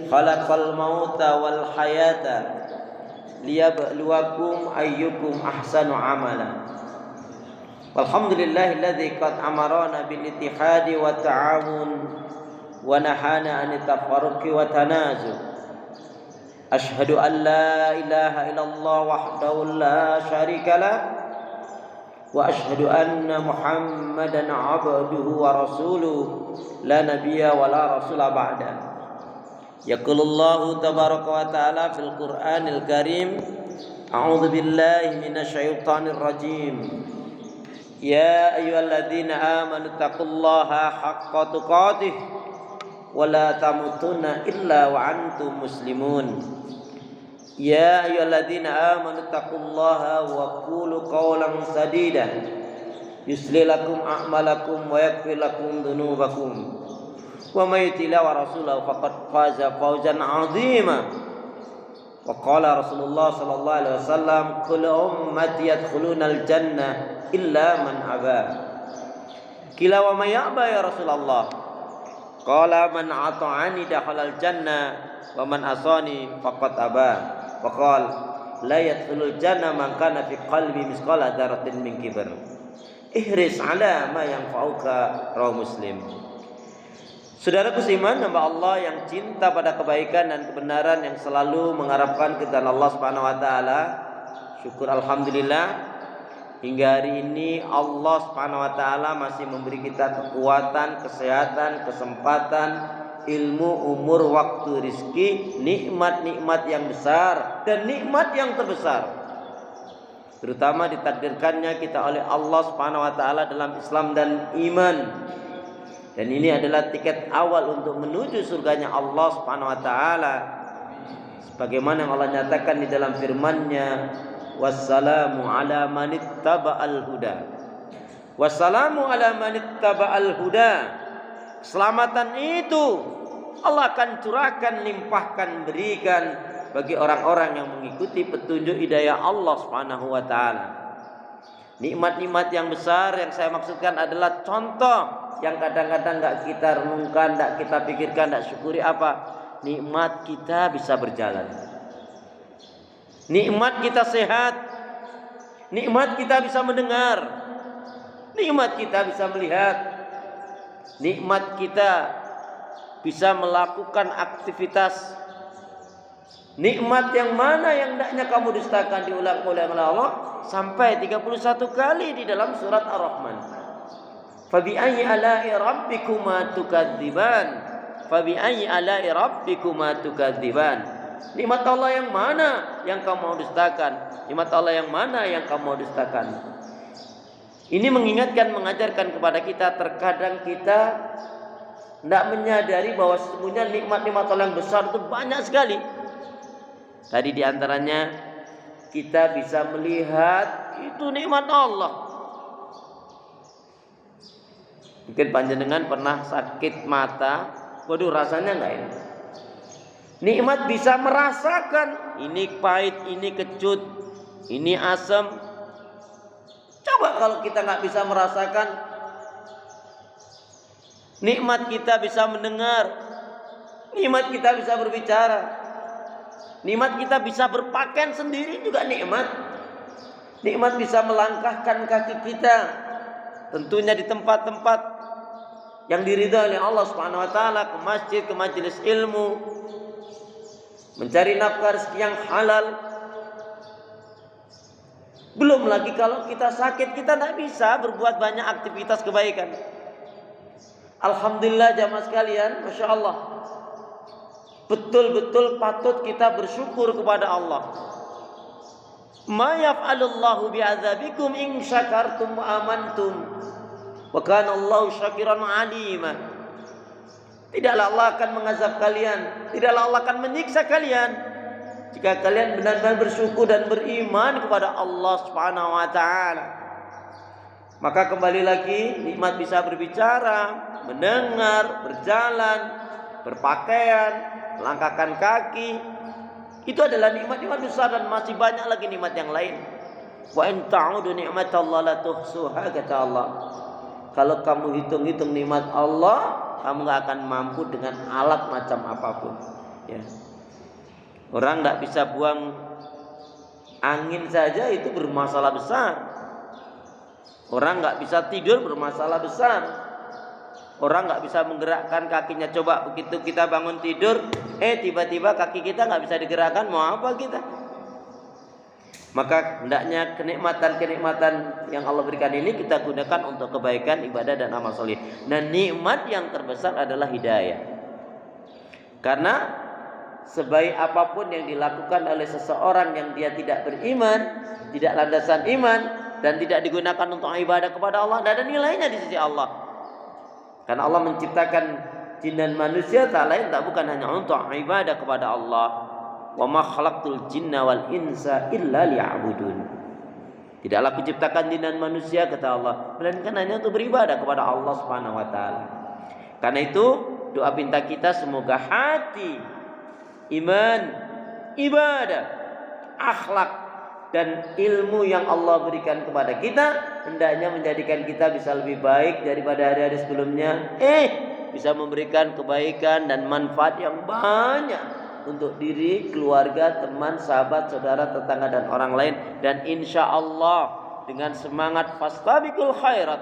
khalaqal mauta wal hayata liyabluwakum ayyukum ahsanu amala. Walhamdulillahilladzi qad amarana bil ittihadi wa ta'awun wa nahana 'anit tafarruqi wa tanazu. Asyhadu an la ilaha illallah wahdahu la syarika lah wa asyhadu anna Muhammadan 'abduhu wa rasuluhu la nabiyya wa la rasula ba'da. Yaqulullahu tabaraka wa ta'ala fil Qur'anil Karim, a'udzu billahi minasy syaithanir rajim. Ya ayyuhalladzina amanu taqullaha haqqa tuqatih wa la tamutunna illa wa antum muslimun. Ya ayyuhalladzina amanu taqullaha wa qulu qawlan sadida yuslih lakum a'malakum wa yaghfir lakum dhunubakum wa may yuti'illah wa rasulahu faqad faza fawzan 'azima. Wa qala Rasulullah sallallahu alaihi wasallam, kullu ummati yadkhulunal jannah illa man aba. Qila wa may ya'ba ya Rasulullah? Qala man ata'ani dakhalal jannah wa man asani faqad aba. Wa qala la yadkhulul jannah man kana fi qalbi misqala dzarratin min kibr. Ihris ala ma yanfa'uka, rawahu Muslim. Saudaraku seiman, hamba Allah yang cinta pada kebaikan dan kebenaran, yang selalu mengharapkan keridhaan Allah Subhanahu wa taala. Syukur alhamdulillah, hingga hari ini Allah Subhanahu wa taala masih memberi kita kekuatan, kesehatan, kesempatan, ilmu, umur, waktu, rizki, nikmat-nikmat yang besar dan nikmat yang terbesar. Terutama ditakdirkannya kita oleh Allah Subhanahu wa taala dalam Islam dan iman. Dan ini adalah tiket awal untuk menuju surganya Allah Subhanahu wa taala. Sebagaimana yang Allah nyatakan di dalam firman-Nya, wassalamu ala manittaba'al huda. Wassalamu ala manittaba'al huda. Keselamatan itu Allah akan curahkan, limpahkan, berikan bagi orang-orang yang mengikuti petunjuk hidayah Allah Subhanahu wa taala. Nikmat-nikmat yang besar yang saya maksudkan adalah contoh yang kadang-kadang enggak kita renungkan, enggak kita pikirkan, enggak syukuri. Apa? Nikmat kita bisa berjalan, nikmat kita sehat, nikmat kita bisa mendengar, nikmat kita bisa melihat, nikmat kita bisa melakukan aktivitas. Nikmat yang mana yang hendaknya kamu dustakan, diulang oleh Allah sampai 31 kali di dalam surat Ar-Rahman. Fabi ayyi ala'i rabbikuma tukadziban, fabi ayyi ala'i rabbikuma tukadziban. Nikmat Allah yang mana yang kamu mau dustakan? Nikmat Allah yang mana yang kamu mau dustakan? Ini mengingatkan, mengajarkan kepada kita, terkadang kita tidak menyadari bahwa sesungguhnya nikmat-nikmat Allah yang besar itu banyak sekali. Tadi diantaranya kita bisa melihat, itu nikmat Allah. Mungkin panjenengan pernah sakit mata, waduh rasanya enggak enak. Nikmat bisa merasakan, ini pahit, ini kecut, ini asam. Coba kalau kita enggak bisa merasakan. Nikmat kita bisa mendengar, nikmat kita bisa berbicara, nikmat kita bisa berpakaian sendiri juga nikmat. Nikmat bisa melangkahkan kaki kita, tentunya di tempat-tempat yang diridhai oleh Allah Subhanahu wa taala, ke masjid, ke majelis ilmu, mencari nafkah rezeki yang halal. Belum lagi kalau kita sakit, kita tidak bisa berbuat banyak aktivitas kebaikan. Alhamdulillah jamaah sekalian, Masya Allah, betul-betul patut kita bersyukur kepada Allah. Ma yaf'alullahu bi'adzabikum in syakartum wa amantum wa kana Allahu syakiran 'alima. Tidaklah Allah akan mengazab kalian, tidaklah Allah akan menyiksa kalian jika kalian benar-benar bersyukur dan beriman kepada Allah Subhanahu wa taala. Maka kembali lagi, nikmat bisa berbicara, mendengar, berjalan, berpakaian, melangkahkan kaki. Itu adalah nikmat-nikmat besar, dan masih banyak lagi nikmat yang lain. Wa in ta'udu ni'matallahi la tuhsuha, kata Allah. Kalau kamu hitung-hitung nikmat Allah, kamu gak akan mampu dengan alat macam apapun. Ya. Orang nggak bisa buang angin saja itu bermasalah besar. Orang nggak bisa tidur bermasalah besar. Orang nggak bisa menggerakkan kakinya. Coba begitu kita bangun tidur, tiba-tiba kaki kita nggak bisa digerakkan, mau apa kita? Maka hendaknya kenikmatan-kenikmatan yang Allah berikan ini kita gunakan untuk kebaikan, ibadah dan amal soleh. Dan nikmat yang terbesar adalah hidayah. Karena sebaik apapun yang dilakukan oleh seseorang yang dia tidak beriman, tidak landasan iman, dan tidak digunakan untuk ibadah kepada Allah, tidak ada nilainya di sisi Allah. Karena Allah menciptakan jin dan manusia tak lain tak bukan hanya untuk ibadah kepada Allah. Wa ma khalaqtul jinna wal insa illa liya'budun. Tidaklah kuciptakan jin dan manusia, kata Allah, melainkan hanya untuk beribadah kepada Allah Subhanahu wa taala. Karena itu doa pinta kita semoga hati, iman, ibadah, akhlak dan ilmu yang Allah berikan kepada kita hendaknya menjadikan kita bisa lebih baik daripada hari-hari sebelumnya. Bisa memberikan kebaikan dan manfaat yang banyak untuk diri, keluarga, teman, sahabat, saudara, tetangga dan orang lain. Dan insya Allah dengan semangat fastabiqul khairat,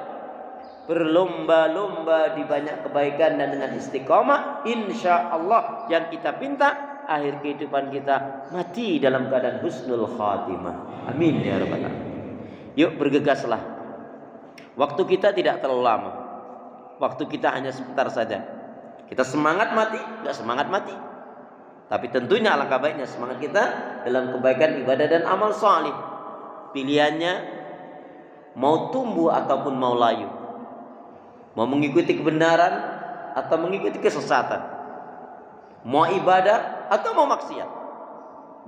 berlomba-lomba di banyak kebaikan dan dengan istiqomah, insya Allah yang kita pinta akhir kehidupan kita mati dalam keadaan husnul khatimah. Amin ya rabbal alamin. Yuk bergegaslah. Waktu kita tidak terlalu lama. Waktu kita hanya sebentar saja. Kita semangat mati, enggak semangat mati. Tapi tentunya alangkah baiknya semangat kita dalam kebaikan, ibadah dan amal salih. Pilihannya mau tumbuh ataupun mau layu. Mau mengikuti kebenaran atau mengikuti kesesatan. Mau ibadah atau mau maksiat,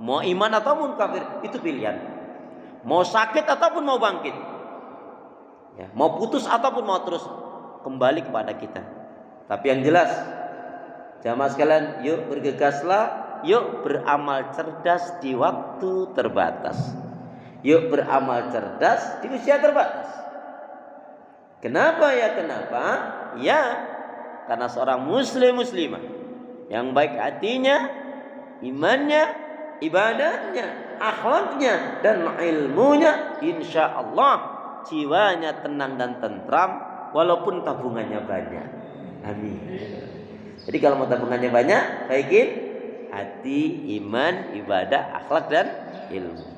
mau iman ataupun kafir, itu pilihan. Mau sakit ataupun mau bangkit, ya, mau putus ataupun mau terus, kembali kepada kita. Tapi yang jelas, jamaah sekalian, yuk bergegaslah, yuk beramal cerdas di waktu terbatas, yuk beramal cerdas di usia terbatas. Kenapa ya? Kenapa? Ya, karena seorang muslimah yang baik hatinya, imannya, ibadahnya, akhlaknya, dan ilmunya, insya Allah jiwanya tenang dan tentram walaupun tabungannya banyak. Amin. Jadi kalau mau tabungannya banyak, baikin hati, iman, ibadah, akhlak dan ilmu.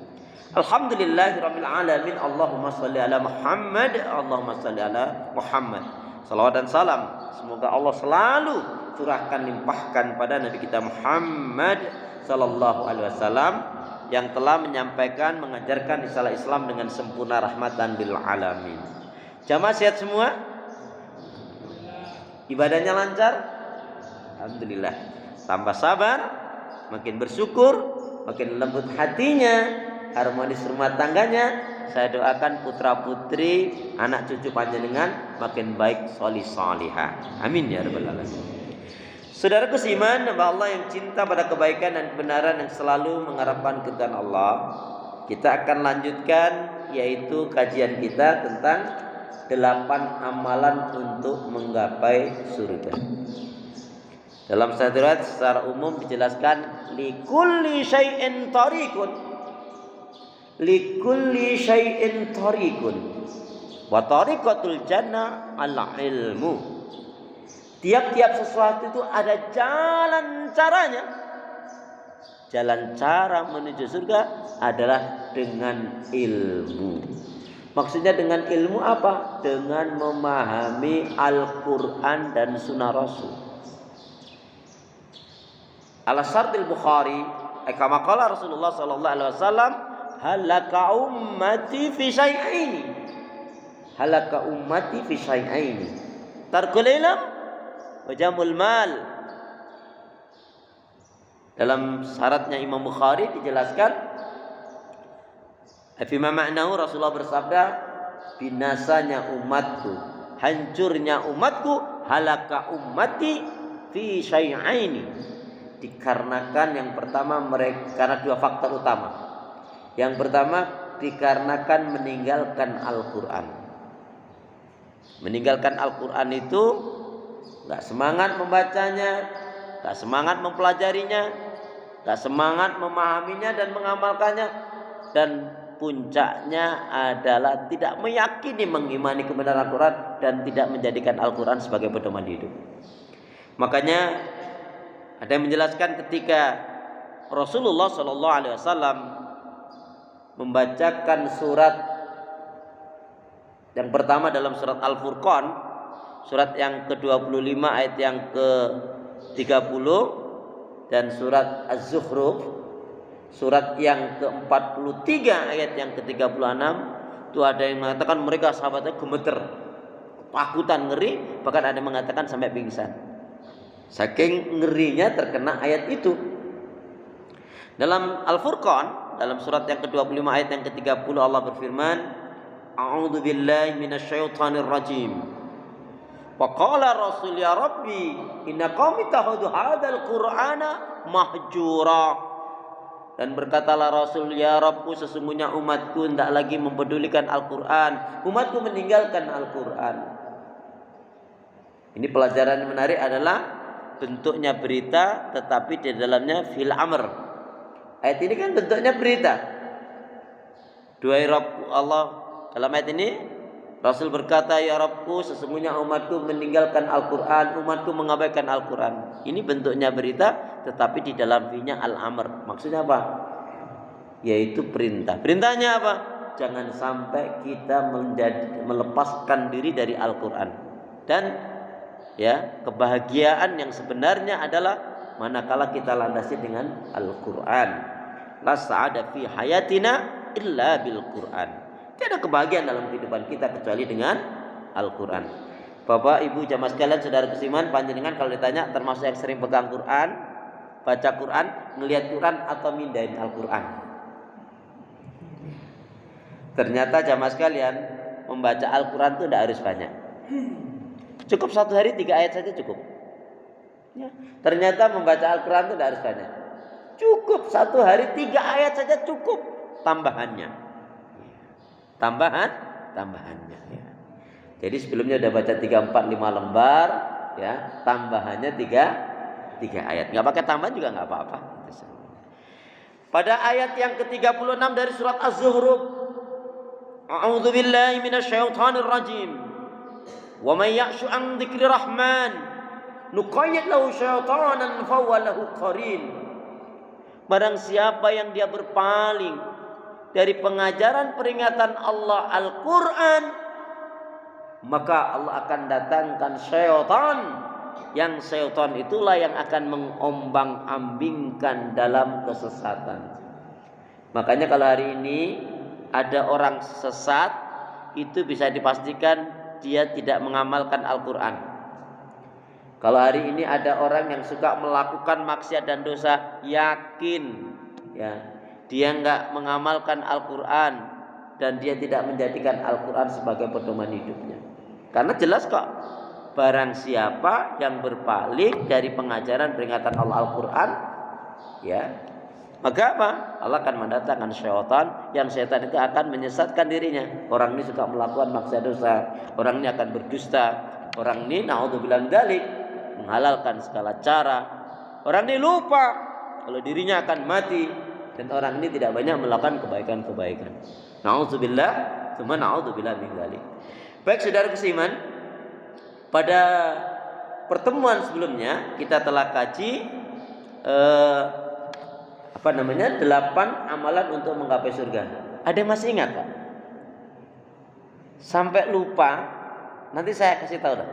Alhamdulillahirabbil alamin. Allahumma shalli ala Muhammad, Allahumma shalli ala Muhammad. Salawat dan salam semoga Allah selalu curahkan, limpahkan pada Nabi kita Muhammad sallallahu alaihi wasallam yang telah menyampaikan, mengajarkan risalah Islam dengan sempurna, rahmatan lil alamin. Jamaah sehat semua? Ibadahnya lancar? Alhamdulillah. Tambah sabar, makin bersyukur, makin lembut hatinya, harmonis rumah tangganya. Saya doakan putra putri, anak cucu panjenengan makin baik, solih solihah. Amin ya rabbal alamin. Saudaraku seiman, hamba Allah yang cinta pada kebaikan dan kebenaran yang selalu mengharapkan keridhaan Allah, kita akan lanjutkan yaitu kajian kita tentang 8 amalan untuk menggapai surga. Dalam satu riwayat secara umum dijelaskan likulli syai'in tariqun, likulli syai'in tariqun wa tariqatul jannah al-ilmu. Tiap-tiap sesuatu itu ada jalan caranya. Jalan cara menuju surga adalah dengan ilmu. Maksudnya dengan ilmu apa? Dengan memahami Al-Quran dan Sunnah Rasul. Ala syartil Bukhari, kama qala Rasulullah sallallahu alaihi wasallam, halaka ummati fi syai'aini. Halaka ummati fi syai'aini. Tarkul ilm wa jamul mal. Dalam syaratnya Imam Bukhari dijelaskan, fima ma'nahu, Rasulullah bersabda, binasanya umatku, hancurnya umatku, halaka ummati fi syai'aini. Dikarenakan yang pertama mereka, karena 2 faktor utama. Yang pertama dikarenakan meninggalkan Al-Quran. Meninggalkan Al-Quran itu gak semangat membacanya, gak semangat mempelajarinya, gak semangat memahaminya dan mengamalkannya, dan puncaknya adalah tidak meyakini mengimani kebenaran Al-Quran dan tidak menjadikan Al-Quran sebagai pedoman hidup. Makanya ada yang menjelaskan ketika Rasulullah SAW membacakan surat yang pertama dalam surat Al-Furqan, surat yang ke-25 ayat yang ke-30, dan surat Az-Zukhruf surat yang ke-43 ayat yang ke-36, itu ada yang mengatakan mereka sahabatnya gemeter, ketakutan, ngeri, bahkan ada yang mengatakan sampai pingsan. Saking ngerinya terkena ayat itu. Dalam Al-Furqan, dalam surat yang ke-25 ayat yang ke-30 Allah berfirman, A'udzu billahi minasyaitonir rajim. Faqala Rasul ya Rabbi inna qaumi takhudhu hadzal Qur'ana mahjura. Dan berkatalah Rasul, ya Rabbku, sesungguhnya umatku tidak lagi mempedulikan Al-Quran. Umatku meninggalkan Al-Quran. Ini pelajaran yang menarik adalah bentuknya berita, tetapi di dalamnya fil amr. Ayat ini kan bentuknya berita. Duhai Rabb Allah, dalam ayat ini Rasul berkata, ya Rabbku, sesungguhnya umatku meninggalkan Al-Quran, umatku mengabaikan Al-Quran. Ini bentuknya berita, tetapi di dalam fi'nya al-amr. Maksudnya apa? Yaitu perintah. Perintahnya apa? Jangan sampai kita melepaskan diri dari Al-Quran. Dan ya, kebahagiaan yang sebenarnya adalah manakala kita landasi dengan Al-Quran. La sa'ada fi hayatina illa bil Quran. Tidak ada kebahagiaan dalam kehidupan kita kecuali dengan Al-Quran. Bapak, Ibu, jamaah sekalian, saudara kesiman, panjenengan kalau ditanya termasuk yang sering pegang Quran, baca Quran, ngelihat Quran atau mindahin Al-Quran? Ternyata jamaah sekalian, membaca Al-Quran itu tidak harus banyak. Cukup satu hari 3 ayat saja cukup. Ya. Ternyata membaca Al-Quran itu tidak harus banyak. Cukup satu hari 3 ayat saja cukup. Tambahannya ya. Jadi sebelumnya udah baca 3, 4, 5 lembar ya, tambahannya 3 ayat. Enggak pakai tambahan juga enggak apa-apa. Pada ayat yang ke-36 dari surat Az-Zukhruf, A'udzu billahi minasyaitonir rajim. Wa may ya'shu an dzikri rahman nuqayyid lahu syaitanan fa huwa lahu qarin. Barang siapa yang dia berpaling dari pengajaran peringatan Allah Al-Quran, maka Allah akan datangkan syaitan, yang syaitan itulah yang akan mengombang-ambingkan dalam kesesatan. Makanya kalau hari ini ada orang sesat, itu bisa dipastikan dia tidak mengamalkan Al-Quran. Kalau hari ini ada orang yang suka melakukan maksiat dan dosa, yakin ya, dia enggak mengamalkan Al-Quran dan dia tidak menjadikan Al-Quran sebagai pedoman hidupnya. Karena jelas kok, barang siapa yang berpaling dari pengajaran peringatan Allah Al-Quran, ya, maka apa? Allah akan mendatangkan syaitan, yang syaitan itu akan menyesatkan dirinya. Orang ini suka melakukan maksiat dosa, orang ini akan berdusta, orang ini naudzubillah min dzalik, menghalalkan segala cara. Orang ini lupa kalau dirinya akan mati, dan orang ini tidak banyak melakukan kebaikan-kebaikan. Na'udzubillah, tsumma na'udzubillah min dzalik. Baik saudara kesiman, pada pertemuan sebelumnya kita telah kaji 8 amalan untuk menggapai surga. Ada yang masih ingat, Pak? Sampai lupa, nanti saya kasih tahu dah.